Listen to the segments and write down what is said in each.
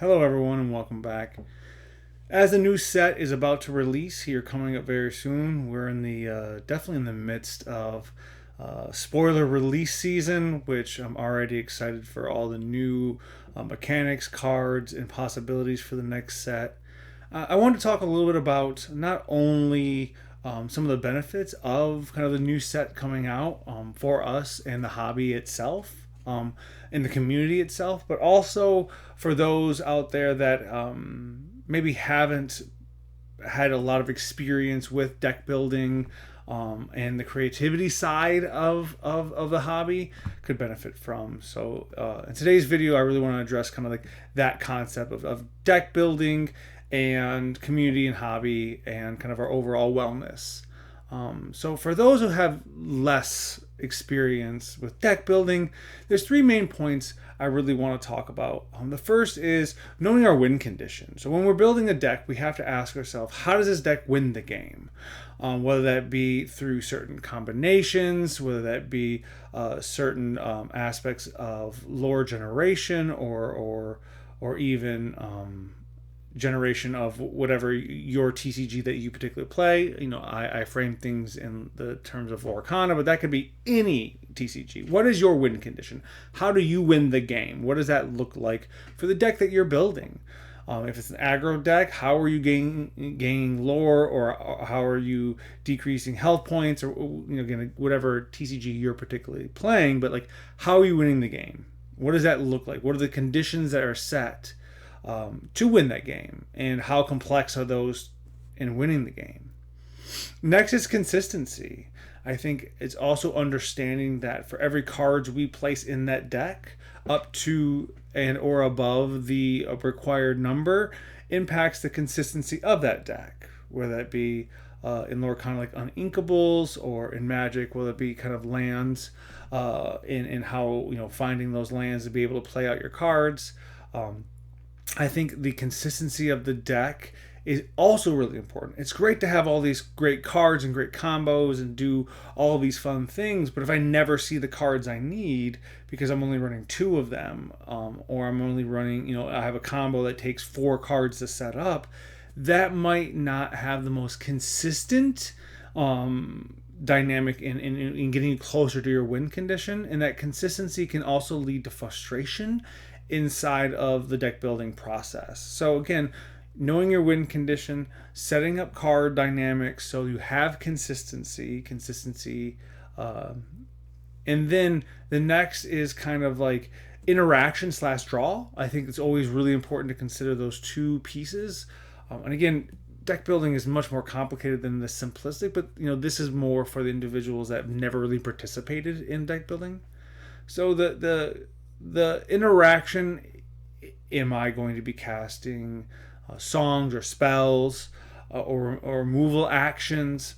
Hello, everyone, and welcome back. As the new set is about to release here, coming up very soon, we're in the definitely in the midst of spoiler release season, which I'm already excited for all the new mechanics, cards, and possibilities for the next set. I want to talk a little bit about not only some of the benefits of kind of the new set coming out for us and the hobby itself, in the community itself, but also for those out there that maybe haven't had a lot of experience with deck building and the creativity side of the hobby could benefit from. So in today's video, I really want to address kind of like that concept of deck building and community and hobby and kind of our overall wellness. So for those who have less experience with deck building, there's three main points I really want to talk about. The first is knowing our win condition. So when we're building a deck, we have to ask ourselves, how does this deck win the game? Whether that be through certain combinations, whether that be certain aspects of lore generation, or even generation of whatever your TCG that you particularly play. I frame things in the terms of Lorcana, but that could be any TCG. What is your win condition? How do you win the game? What does that look like for the deck that you're building? If it's an aggro deck, how are you gaining lore, or how are you decreasing health points, or whatever TCG you're particularly playing? But like, how are you winning the game? What does that look like? What are the conditions that are set to win that game, and how complex are those in winning the game? Next is consistency. I think it's also understanding that for every cards we place in that deck, up to and or above the required number impacts the consistency of that deck, whether that be in lore kind of like uninkables, or in Magic, whether it be kind of lands, in how finding those lands to be able to play out your cards. I think the consistency of the deck is also really important. It's great to have all these great cards and great combos and do all these fun things, but if I never see the cards I need because I'm only running two of them, or I'm only running, I have a combo that takes 4 cards to set up, that might not have the most consistent dynamic in getting you closer to your win condition. And that consistency can also lead to frustration inside of the deck building process. So again, knowing your win condition, setting up card dynamics so you have consistency, and then the next is kind of like interaction / draw. I think it's always really important to consider those two pieces. And again, deck building is much more complicated than the simplistic, but this is more for the individuals that have never really participated in deck building. So the interaction, am I going to be casting songs or spells, or removal actions?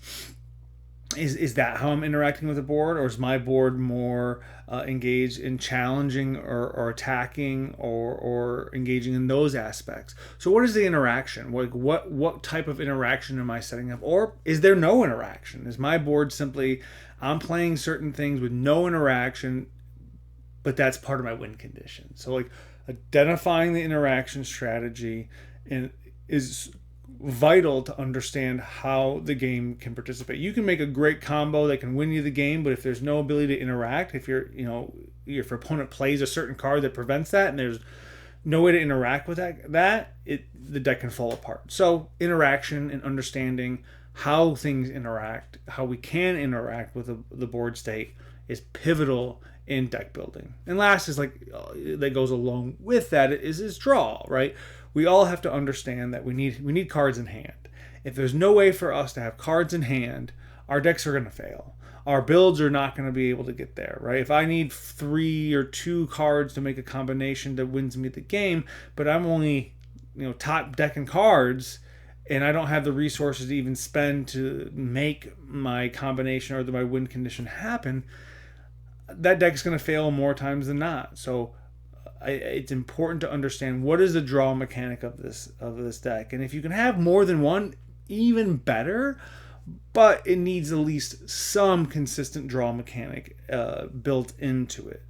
Is that how I'm interacting with the board, or is my board more engaged in challenging or attacking, or engaging in those aspects? So what is the interaction? What type of interaction am I setting up? Or is there no interaction? Is my board simply, I'm playing certain things with no interaction, but that's part of my win condition? So like, identifying the interaction strategy is vital to understand how the game can participate. You can make a great combo that can win you the game, but if there's no ability to interact, if if your opponent plays a certain card that prevents that, and there's no way to interact with the deck can fall apart. So interaction and understanding how things interact, how we can interact with the board state, is pivotal in deck building. And last is like, that goes along with that, is draw, right? We all have to understand that we need cards in hand. If there's no way for us to have cards in hand, our decks are going to fail. Our builds are not going to be able to get there, right? If I need 3 or 2 cards to make a combination that wins me the game, but I'm only top decking cards, and I don't have the resources to even spend to make my combination or my win condition happen, that deck's going to fail more times than not. So it's important to understand what is the draw mechanic of this deck, and if you can have more than one, even better, but it needs at least some consistent draw mechanic built into it.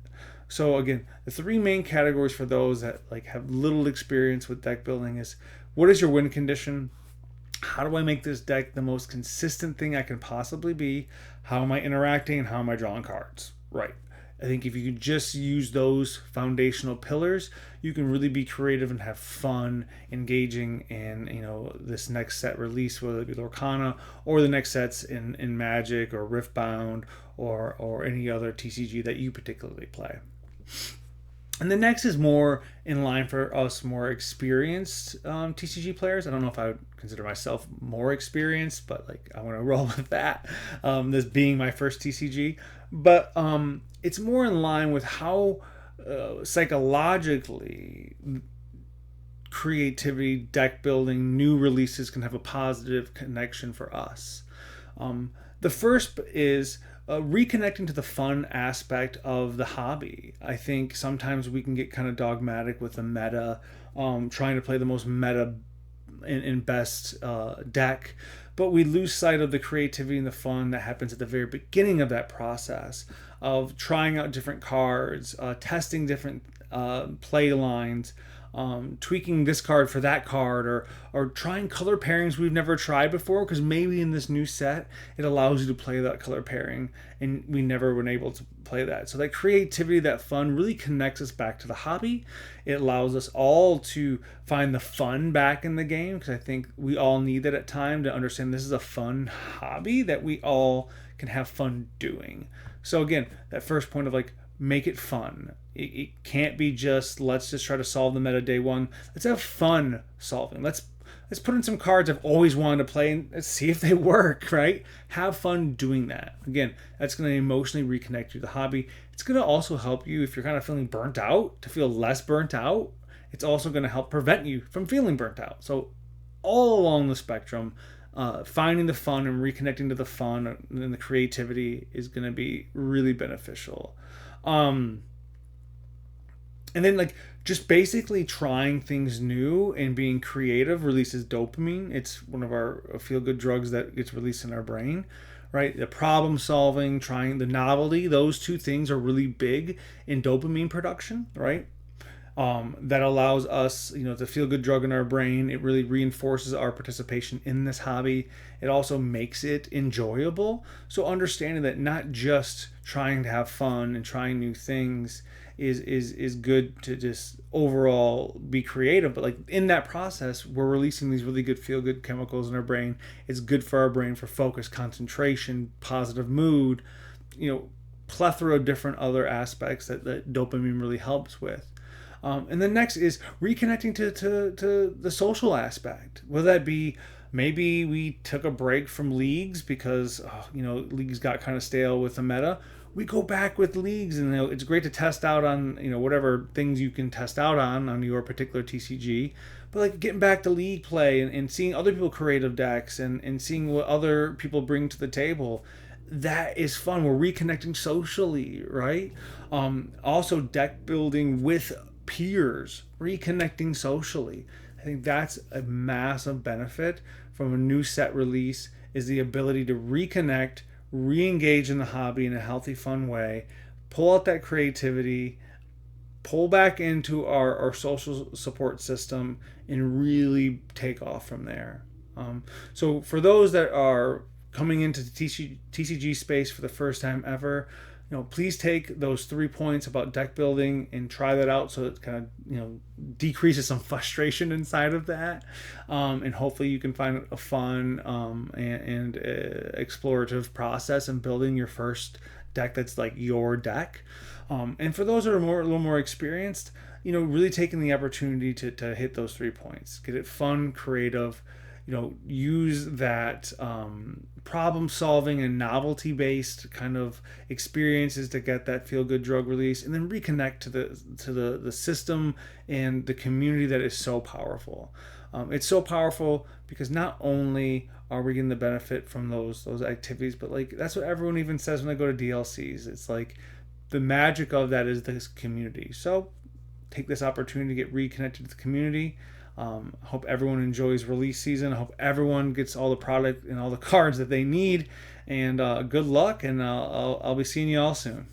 So again, the three main categories for those that like have little experience with deck building is, what is your win condition? How do I make this deck the most consistent thing I can possibly be? How am I interacting and how am I drawing cards? Right. I think if you could just use those foundational pillars, you can really be creative and have fun engaging in, this next set release, whether it be Lorcana or the next sets in Magic or Riftbound or any other TCG that you particularly play. And the next is more in line for us more experienced TCG players. I don't know if I would consider myself more experienced, but like I want to roll with that. This being my first TCG, but it's more in line with how psychologically creativity, deck building, new releases can have a positive connection for us. The first is reconnecting to the fun aspect of the hobby. I think sometimes we can get kind of dogmatic with the meta, trying to play the most meta and best deck, but we lose sight of the creativity and the fun that happens at the very beginning of that process of trying out different cards, testing different play lines, tweaking this card for that card, or trying color pairings we've never tried before, because maybe in this new set it allows you to play that color pairing and we never been able to play that. So that creativity, that fun really connects us back to the hobby. It allows us all to find the fun back in the game, because I think we all need that at time to understand this is a fun hobby that we all can have fun doing. So again, that first point of like, make it fun. It can't be just let's just try to solve the meta day one. Let's have fun solving. Let's put in some cards I've always wanted to play and see if they work, right? Have fun doing that. Again, that's going to emotionally reconnect you to the hobby. It's going to also help you if you're kind of feeling burnt out to feel less burnt out. It's also going to help prevent you from feeling burnt out. So all along the spectrum, finding the fun and reconnecting to the fun and the creativity is going to be really beneficial. And then like just basically trying things new and being creative releases dopamine. It's one of our feel-good drugs that gets released in our brain, right? The problem solving, trying the novelty, those two things are really big in dopamine production, right? That allows us, to feel good drug in our brain. It really reinforces our participation in this hobby. It also makes it enjoyable. So understanding that not just trying to have fun and trying new things is good to just overall be creative, but like in that process we're releasing these really good feel good chemicals in our brain. It's good for our brain for focus, concentration, positive mood, plethora of different other aspects that dopamine really helps with. And then next is reconnecting to the social aspect. Will that be maybe we took a break from leagues because leagues got kind of stale with the meta. We go back with leagues, and it's great to test out on whatever things you can test out on your particular TCG. But like getting back to league play and seeing other people creative decks and seeing what other people bring to the table, that is fun. We're reconnecting socially, right? Also deck building with peers, reconnecting socially. I think that's a massive benefit from a new set release, is the ability to reconnect, re-engage in the hobby in a healthy, fun way, pull out that creativity, pull back into our social support system, and really take off from there. So for those that are coming into the TCG space for the first time ever, please take those 3 points about deck building and try that out, so it kind of decreases some frustration inside of that, and hopefully you can find a fun and explorative process in building your first deck that's like your deck. And for those that are a little more experienced, really taking the opportunity to hit those 3 points, get it fun, creative, use that problem solving and novelty based kind of experiences to get that feel good drug release, and then reconnect to the system and the community that is so powerful. It's so powerful because not only are we getting the benefit from those activities, but like that's what everyone even says when they go to DLCs. It's like the magic of that is this community. So take this opportunity to get reconnected to the community. Hope everyone enjoys release season. I hope everyone gets all the product and all the cards that they need. And good luck, and I'll be seeing you all soon.